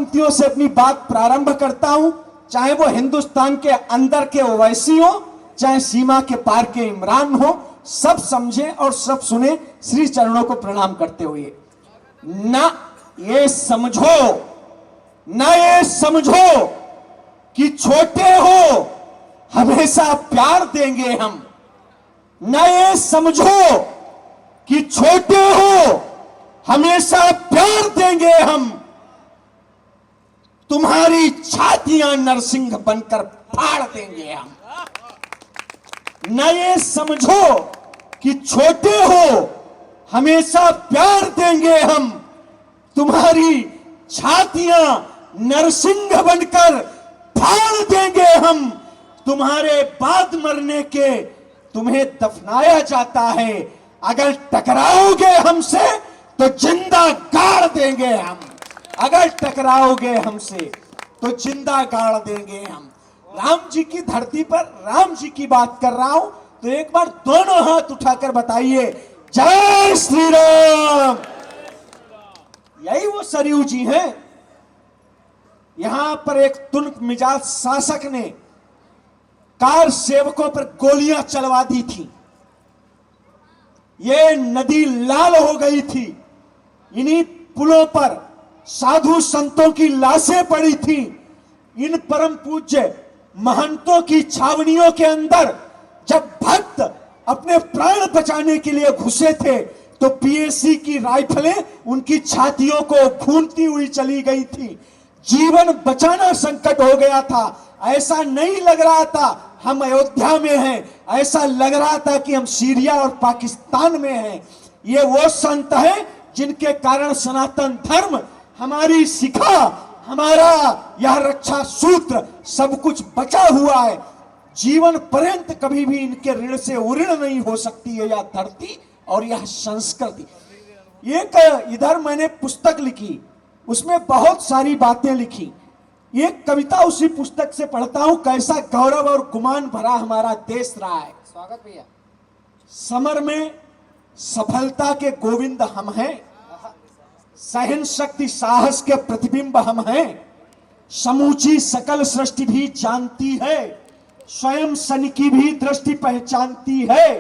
पंक्तियों से अपनी बात प्रारंभ करता हूं, चाहे वो हिंदुस्तान के अंदर के ओवैसी हो, चाहे सीमा के पार के इमरान हो, सब समझे और सब सुने श्री चरणों को प्रणाम करते हुए। ना ये समझो कि छोटे हो हमेशा प्यार देंगे हम। ना ये समझो कि छोटे हो हमेशा प्यार देंगे हम। तुम्हारी छातियां नरसिंह बनकर फाड़ देंगे हम। न ये समझो कि छोटे हो हमेशा प्यार देंगे हम। तुम्हारी छातियां नरसिंह बनकर फाड़ देंगे हम। तुम्हारे बाद मरने के तुम्हें दफनाया जाता है। अगर टकराओगे हमसे तो जिंदा गाड़ देंगे हम। अगर टकराओगे हमसे तो जिंदा गाड़ देंगे हम। राम जी की धरती पर राम जी की बात कर रहा हूं, तो एक बार दोनों हाथ उठाकर बताइए, जय श्री राम। यही वो सरयू जी हैं। यहां पर एक तुर्क मिजाज शासक ने कार सेवकों पर गोलियां चलवा दी थी। ये नदी लाल हो गई थी। इन्हीं पुलों पर साधु संतों की लाशें पड़ी थी। इन परम पूज्य महंतों की छावनियों के अंदर जब भक्त अपने प्राण बचाने के लिए घुसे थे तो पीएसी की राइफलें उनकी छातियों को खूंदती हुई चली गई थी। जीवन बचाना संकट हो गया था। ऐसा नहीं लग रहा था हम अयोध्या में हैं, ऐसा लग रहा था कि हम सीरिया और पाकिस्तान में हैं। ये वो संत हैं जिनके कारण सनातन धर्म, हमारी शिखा, हमारा यह रक्षा सूत्र सब कुछ बचा हुआ है। जीवन पर्यंत कभी भी इनके ऋण से उऋण नहीं हो सकती है यह धरती और यह संस्कृति। एक इधर मैंने पुस्तक लिखी, उसमें बहुत सारी बातें लिखी। एक कविता उसी पुस्तक से पढ़ता हूं, कैसा गौरव और गुमान भरा हमारा देश रहा है। स्वागत भैया। समर में सफलता के गोविंद हम हैं, सहन शक्ति साहस के प्रतिबिंब हम हैं। समूची सकल सृष्टि भी जानती है, स्वयं सन की भी दृष्टि पहचानती है।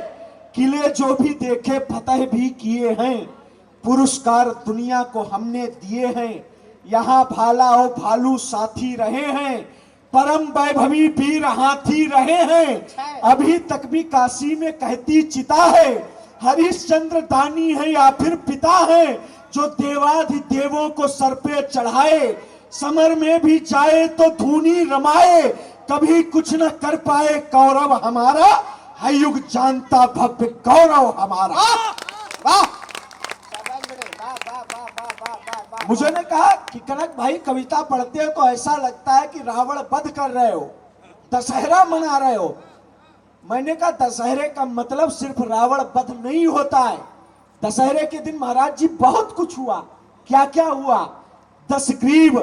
किले जो भी देखे फतह भी किए हैं, पुरस्कार दुनिया को हमने दिए हैं। यहाँ भाला और भालू साथी रहे हैं, परम वैभवी वीर हाथी रहे हैं। अभी तक भी काशी में कहती चिता है, हरिश्चंद्र दानी है या फिर पिता है, जो देवाधिदेवों को सर पे चढ़ाए। समर में भी जाए तो धूनी रमाए, कभी कुछ न कर पाए कौरव हमारा, है युग जानता भव्य गौरव हमारा। वाह! मुझे ने कहा कि कनक भाई कविता पढ़ते हो तो ऐसा लगता है कि रावण वध कर रहे हो, दशहरा मना रहे हो। मैंने कहा दशहरे का मतलब सिर्फ रावण वध नहीं होता है। दशहरे के दिन महाराज जी बहुत कुछ हुआ। क्या क्या हुआ? 10 ग्रीव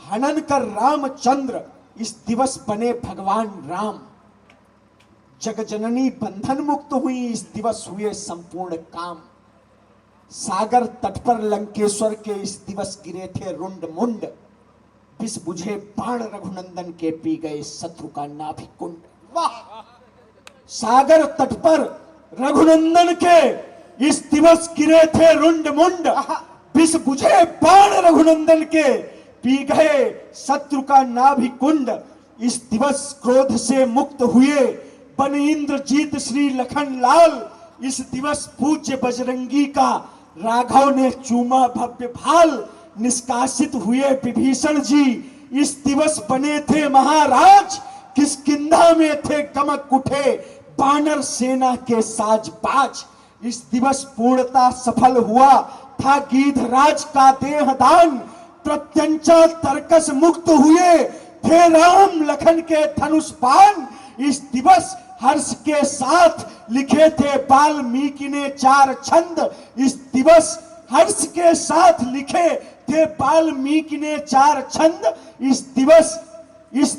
हनन कर रामचंद्र इस दिवस बने भगवान राम। जगजननी बंधन मुक्त हुई इस दिवस हुए संपूर्ण काम। सागर तट पर लंकेश्वर के इस दिवस गिरे थे रुंड मुंड। विष बुझे बाण रघुनंदन के पी गए शत्रु का नाभि कुंड। वाह! सागर तट पर रघुनंदन के इस दिवस गिरे थे रुंड मुंड। विष बुझे बाण रघुनंदन के पी गए शत्रु का नाभि कुंड। इस दिवस क्रोध से मुक्त हुए बन इंद्रजीत श्री लखन लाल। इस दिवस पूज्य बजरंगी का राघव ने चूमा भव्य भाल। निष्कासित हुए विभीषण जी इस दिवस बने थे महाराज। किष्किंधा में थे गमक उठे बानर सेना के साजबाज। इस दिवस पूर्णता सफल हुआ था गीधराज का देहदान। प्रत्यंचा तर्कस मुक्त हुए थे राम लखन के धनुष बाण। इस दिवस हर्ष के साथ लिखे थे वाल्मीकि ने 4 छंद। इस दिवस हर्ष के साथ लिखे थे वाल्मीकि ने 4 छंद। इस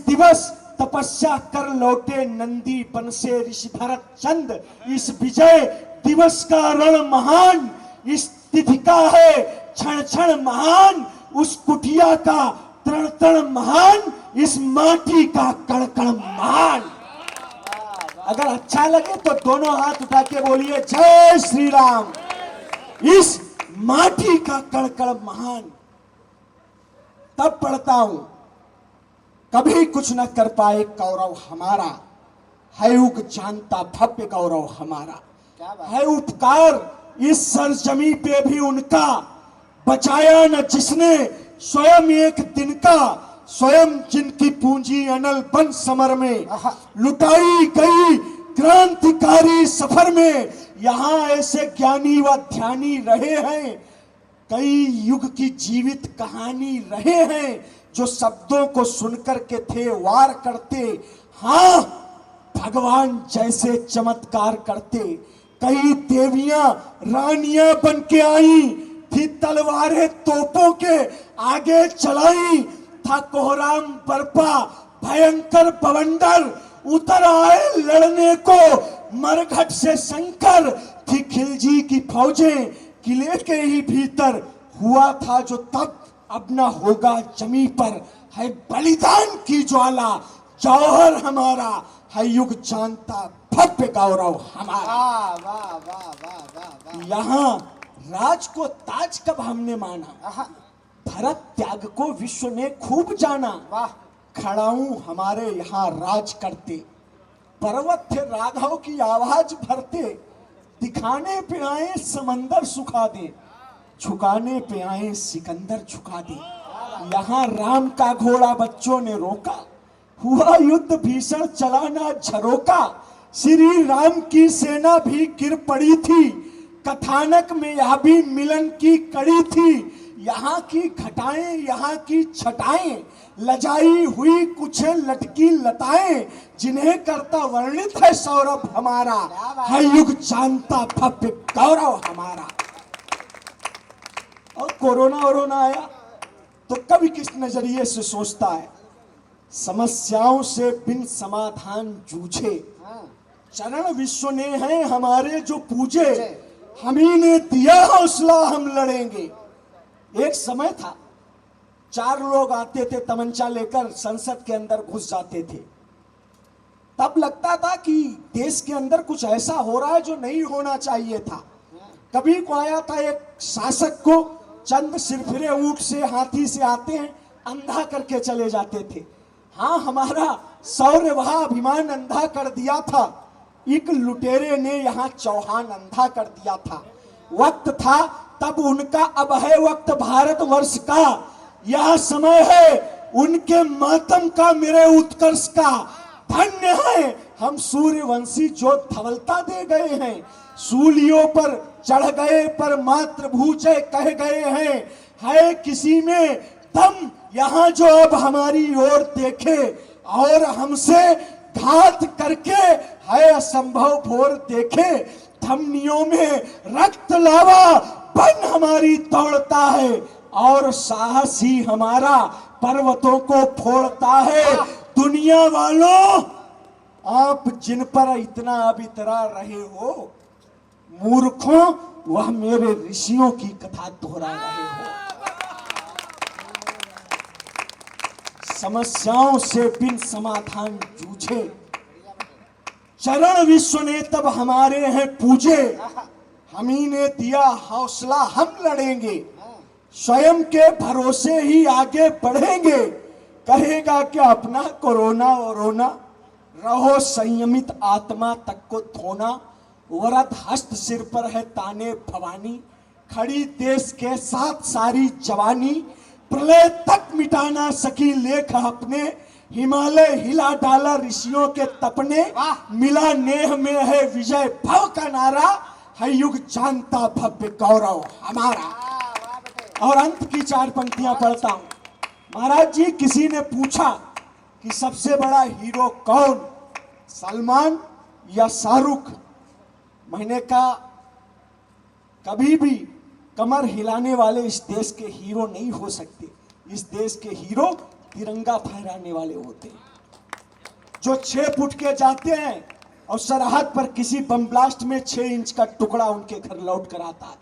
दिवस तपस्या कर लौटे नंदी बन से ऋषि भरत चंद। इस विजय दिवस का रण महान, इस तिथि का है क्षण क्षण महान। उस कुटिया का तरण तरण महान, इस माटी का कण कण महान। अगर अच्छा लगे तो दोनों हाथ उठा के बोलिए जय श्री राम। इस माटी का कण कण महान। तब पढ़ता हूं, कभी कुछ न कर पाए कौरव हमारा, है युग जानता भव्य गौरव हमारा। है उपकार इस सरजमी पे भी उनका, बचाया न जिसने स्वयं एक दिन का, स्वयं जिनकी पूंजी अनल बन समर में लुटाई गई क्रांतिकारी सफर में। यहां ऐसे ज्ञानी व ध्यानी रहे हैं, कई युग की जीवित कहानी रहे हैं, जो शब्दों को सुनकर के थे वार करते, हाँ भगवान जैसे चमत्कार करते। कई देवियां रानियां बन के आई थी, तलवारें तोपों के आगे चलाई, था कोहराम बरपा भयंकर बवंडर, उतर आए लड़ने को मरघट से शंकर। थी खिलजी की फौजें किले के ही भीतर, हुआ था जो तब अब न होगा जमी पर। है बलिदान की ज्वाला जौहर हमारा, है युग जानता भव्य गौरव हमारा। वाह वाह वाह वाह। यहाँ राज को ताज कब हमने माना, भरत त्याग को विश्व ने खूब जाना। वाह। खड़ाऊ हमारे यहाँ राज करते, पर्वत थे राघव की आवाज भरते। दिखाने पे आए समंदर सुखा दे, झुकाने पे आए सिकंदर झुका दे। यहाँ राम का घोड़ा बच्चों ने रोका, हुआ युद्ध भीषण चलाना झरोका। श्री राम की सेना भी गिर पड़ी थी, कथानक में यह भी मिलन की कड़ी थी। यहाँ की घटाएं यहाँ की छटाएं, लजाई हुई कुछ लटकी लताएं, जिन्हें करता वर्णित है सौरभ हमारा, है युग जानता भव्य गौरव हमारा। और कोरोना आया तो कभी किस नजरिए से सोचता है, समस्याओं से बिन समाधान जूझे। चरण विश्व ने हैं हमारे जो पूजे, हमी ने दिया हौसला हम लड़ेंगे। एक समय था 4 लोग आते थे तमंचा लेकर, संसद के अंदर घुस जाते थे। तब लगता था कि देश के अंदर कुछ ऐसा हो रहा है जो नहीं होना चाहिए था। कभी को आया था एक शासक को, चंद सिरफिरे ऊंट से हाथी से आते हैं, अंधा करके चले जाते थे। हाँ, हमारा शौर्य वह अभिमान अंधा कर दिया था। एक लुटेरे ने यहाँ चौहान अंधा कर दिया था। वक्त था तब उनका, अब है वक्त भारतवर्ष का। यह समय है उनके मातम का, मेरे उत्कर्ष का। धन्य है हम सूर्यवंशी जो धवलता दे गए हैं, सूलियों पर चढ़ गए पर मातृभूजय कह गए हैं। है किसी में दम यहाँ जो अब हमारी ओर देखे, और हमसे घात करके है असंभव भोर देखे। धमनियों में रक्त लावा बन हमारी दौड़ता है, और साहस ही हमारा पर्वतों को फोड़ता है। दुनिया वालों, आप जिन पर इतना अब इतरा रहे हो, मूर्खों वह मेरे ऋषियों की कथा दोहरा रहे हो। समस्याओं से बिन समाधान जूझे, चरण विश्व ने तब हमारे हैं पूजे। हमी ने दिया हौसला हम लड़ेंगे, स्वयं के भरोसे ही आगे बढ़ेंगे। कहेगा क्या अपना कोरोना वरोना, रहो संयमित आत्मा तक को धोना। वरद हस्त सिर पर है ताने भवानी, खड़ी देश के साथ सारी जवानी। प्रलय तक मिटा ना सकी लेख अपने, हिमालय हिला डाला ऋषियों के तपने। मिला नेह में है विजय भव का नारा, है युग जानता भव्य गौरव हमारा। और अंत की 4 पंक्तियां पढ़ता हूं। महाराज जी, किसी ने पूछा कि सबसे बड़ा हीरो कौन, सलमान या शाहरुख? मैंने कहा कभी भी कमर हिलाने वाले इस देश के हीरो नहीं हो सकते। इस देश के हीरो तिरंगा फहराने वाले होते हैं, जो 6 फुट के जाते हैं और सरहद पर किसी बम ब्लास्ट में 6 इंच का टुकड़ा उनके घर लौट कर आता है।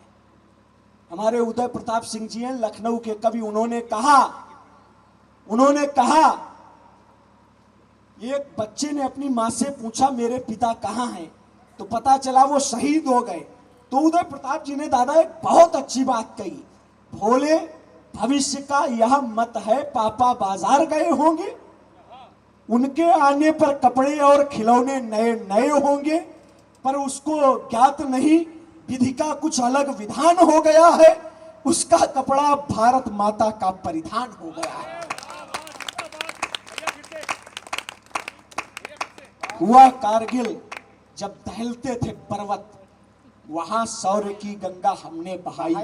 हमारे उदय प्रताप सिंह जी हैं लखनऊ के कवि, उन्होंने कहा उन्होंने कहा, एक बच्चे ने अपनी मां से पूछा मेरे पिता कहाँ हैं, तो पता चला वो शहीद हो गए। तो उदय प्रताप जी ने दादा एक बहुत अच्छी बात कही, भोले भविष्य का यह मत है, पापा बाजार गए होंगे, उनके आने पर कपड़े और खिलौने नए नए होंगे, पर उसको ज्ञात नहीं विधि का कुछ अलग विधान हो गया है, उसका कपड़ा भारत माता का परिधान हो गया है। हुआ कारगिल जब दहलते थे पर्वत, वहां शौर्य की गंगा हमने बहाई।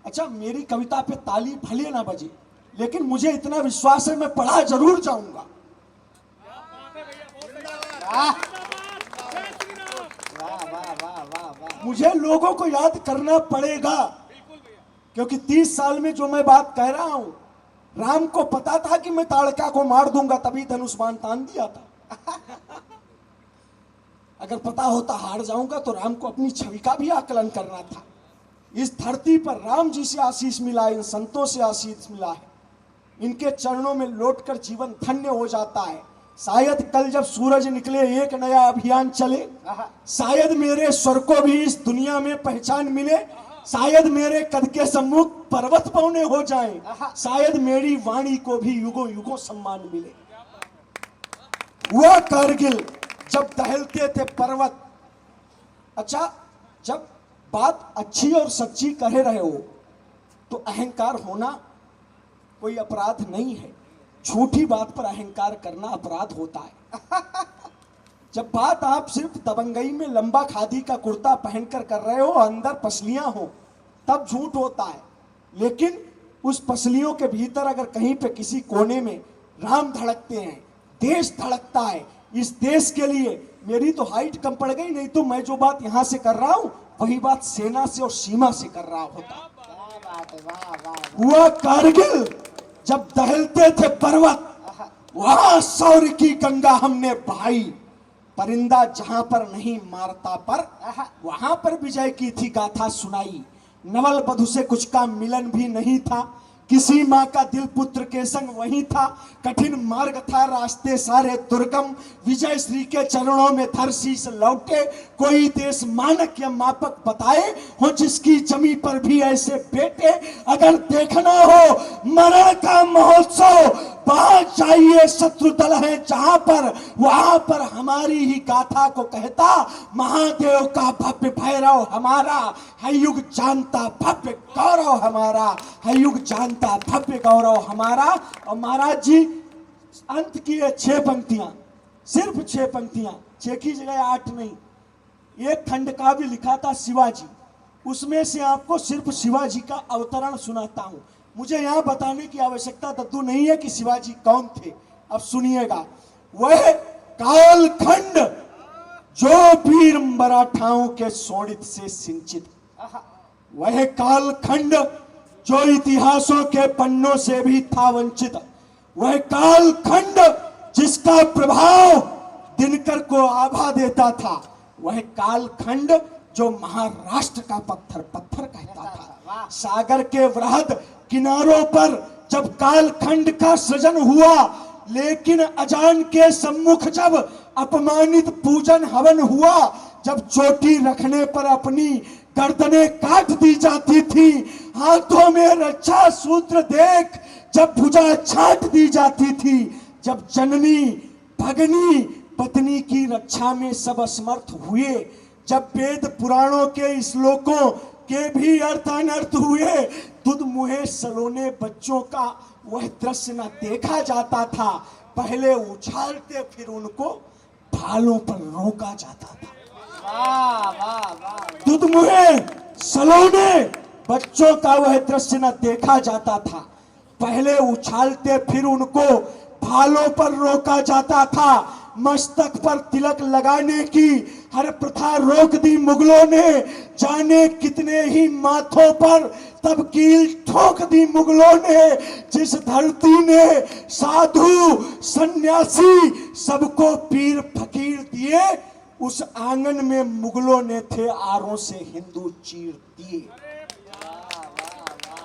अच्छा, मेरी कविता पे ताली भले ना बजे, लेकिन मुझे इतना विश्वास है मैं पढ़ा जरूर जाऊंगा। मुझे लोगों को याद करना पड़ेगा, क्योंकि 30 साल में जो मैं बात कह रहा हूं, राम को पता था कि मैं ताड़का को मार दूंगा, तभी धनुष बाण तान दिया था। अगर पता होता हार जाऊंगा तो राम को अपनी छवि का भी आकलन करना था। इस धरती पर राम जी से आशीष मिला, इन संतों से आशीष मिला है, इनके चरणों में लौटकर जीवन धन्य हो जाता है। शायद कल जब सूरज निकले एक नया अभियान चले, शायद मेरे स्वर को भी इस दुनिया में पहचान मिले, शायद मेरे कद के सम्मुख पर्वत पौने हो जाएं, शायद मेरी वाणी को भी युगों युगों सम्मान मिले। हुआ कारगिल जब दहलते थे पर्वत। अच्छा, जब बात अच्छी और सच्ची कह रहे हो तो अहंकार होना कोई अपराध नहीं है, झूठी बात पर अहंकार करना अपराध होता है। जब बात आप सिर्फ दबंगई में लंबा खादी का कुर्ता पहनकर कर रहे हो, अंदर पसलियां हो, तब झूठ होता है। लेकिन उस पसलियों के भीतर अगर कहीं पे किसी कोने में राम धड़कते हैं, देश धड़कता है, इस देश के लिए मेरी तो हाइट कम पड़ गई, नहीं तो मैं जो बात यहां से कर रहा हूं वही बात सेना से और सीमा से कर रहा होता। हुआ कारगिल जब दहलते थे पर्वत, वहां शौर्य की गंगा हमने बहाई। परिंदा जहां पर नहीं मारता पर, वहां पर विजय की थी गाथा सुनाई। नवल बधु से कुछ का मिलन भी नहीं था, किसी माँ का दिल पुत्र के संग वही था। कठिन मार्ग था, रास्ते सारे दुर्गम, विजय श्री के चरणों में धर शीस लौटे। कोई देश मानक या मापक बताए हो जिसकी जमी पर भी ऐसे बेटे। अगर देखना हो मरण का महोत्सव, वहां जाइए, शत्रु दल है जहां पर, वहां पर हमारी ही गाथा को कहता महादेव का भव्य भैरव हमारा है, युग जानता भव्य गौरव हमारा है, युग जानता भव्य गौरव हमारा। और महाराज जी अंत की 6 पंक्तियां, सिर्फ 6 पंक्तियां, 6 की जगह 8 नहीं, एक खंड का भी लिखा था शिवाजी, उसमें से आपको सिर्फ शिवाजी का अवतरण सुनाता हूं। मुझे यहां बताने की आवश्यकता दद्दू नहीं है कि शिवाजी कौन थे। अब सुनिएगा, वह कालखंड जो वीर मराठाओं के शोणित से सिंचित, वह कालखंड जो इतिहासों के पन्नों से भी था वंचित, वह कालखंड जिसका प्रभाव दिनकर को आभा देता था, वह कालखंड जो महाराष्ट्र का पत्थर पत्थर कहता था। सागर के वृहद किनारों पर जब कालखंड का सृजन हुआ, लेकिन अजान के सम्मुख जब अपमानित पूजन हवन हुआ, जब चोटी रखने पर अपनी गर्दनें काट दी जाती थी, हाथों में रक्षा सूत्र देख जब भुजा छाट दी जाती थी, जब जननी भगनी पत्नी की रक्षा में सब असमर्थ हुए, जब वेद पुराणों के श्लोकों के भी अर्थ अनर्थ हुए, दूध मुहे सलोने बच्चों का वह दृश्य न देखा जाता था। पहले उछालते फिर उनको भालों पर रोका जाता था। दूध मुहे सलोने बच्चों का वह दृश्य न देखा जाता था, पहले उछालते फिर उनको भालों पर रोका जाता था। मस्तक पर तिलक लगाने की हर प्रथा रोक दी मुगलों ने, जाने कितने ही माथों पर तब कील ठोक दी मुगलों ने। जिस धरती ने साधु सन्यासी सबको पीर फकीर दिए, उस आंगन में मुगलों ने थे आरों से हिंदू चीर दिए।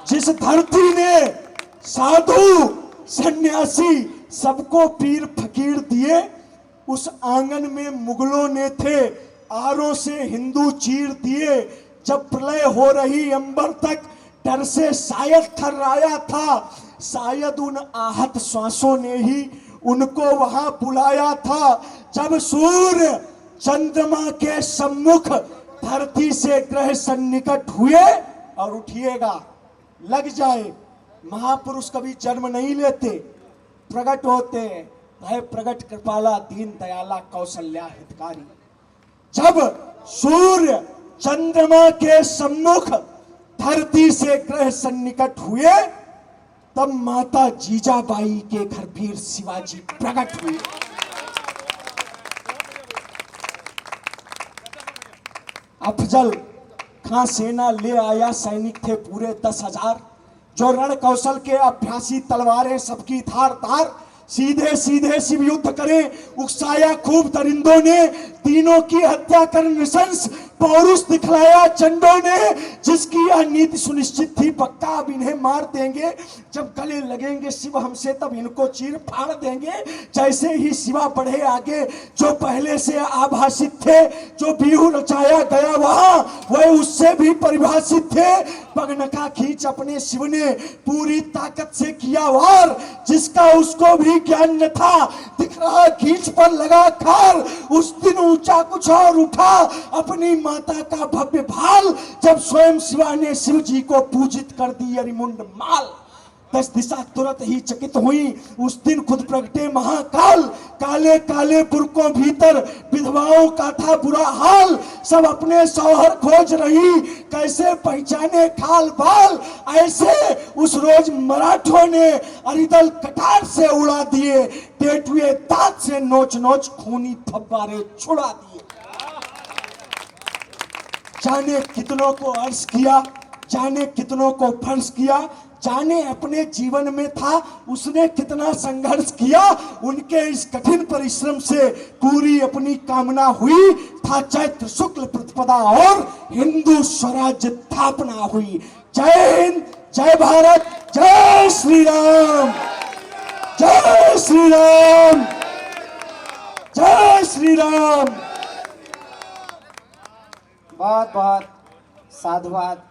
जिस धरती ने साधु सन्यासी सबको पीर फकीर दिए। उस आंगन में मुगलों ने थे आरों से हिंदू चीर दिए। जब प्रलय हो रही अंबर तक डर से शायद थर्राया था, शायद उन आहत श्वासों ने ही उनको वहां बुलाया था। जब सूर्य चंद्रमा के सम्मुख धरती से ग्रह सन्निकट हुए, और उठिएगा लग जाए, महापुरुष कभी जन्म नहीं लेते, प्रकट होते हैं। है प्रकट कृपाला दीन दयाला कौशल्या हितकारी। जब सूर्य चंद्रमा के सम्मुख धरती से ग्रह सन्निकट हुए, तब माता जीजाबाई के घर वीर शिवाजी प्रकट हुए। अफजल खां सेना ले आया, सैनिक थे पूरे 10,000, जो रण कौशल के अभ्यासी, तलवारें सबकी धार धार, सीधे सीधे शिव युद्ध करें। उकसाया खूब दरिंदों ने, तीनों की हत्या कर नृशंस पौरुष दिखलाया चंडों ने। जिसकी यह नीति सुनिश्चित थी, पक्का अब इन्हें मार देंगे। जब गले लगेंगे शिव हमसे, तब इनको चीर फाड़ देंगे। जैसे ही शिवा बढ़े आगे, जो पहले से आभासित थे, जो बिहू रचाया गया वहां, वह उससे भी परिभाषित थे। पगनका खींच अपने शिव ने पूरी ताकत से किया वार, जिसका उसको भी ज्ञान न था। दिख रहा खींच पर लगा खार, उस दिन ऊंचा कुछ और उठा अपनी माता का भव्य भाल। जब स्वयं शिवा ने शिव जी को पूजित कर दी अरिमुंड माल। 10 दिशा तुरंत ही चकित हुई, उस दिन खुद प्रगटे महाकाल। काले काले पुरकों भीतर विधवाओं का था बुरा हाल। सब अपने शौहर खोज रही, कैसे पहचाने खाल बाल। ऐसे उस रोज मराठों ने अरिदल कटार से उड़ा दिए, टेटुए दांत से नोच नोच खूनी फव्वारे छुड़ा दिए। जाने कितनों को अर्ज किया, जाने कितनों को फर्ज किया, जाने अपने जीवन में था उसने कितना संघर्ष किया। उनके इस कठिन परिश्रम से पूरी अपनी कामना हुई। था चैत्र शुक्ल प्रतिपदा और हिंदू स्वराज्य स्थापना हुई। जय हिंद, जय भारत, जय श्री राम, जय श्री राम, जय श्री राम। बहुत बहुत साधुवाद।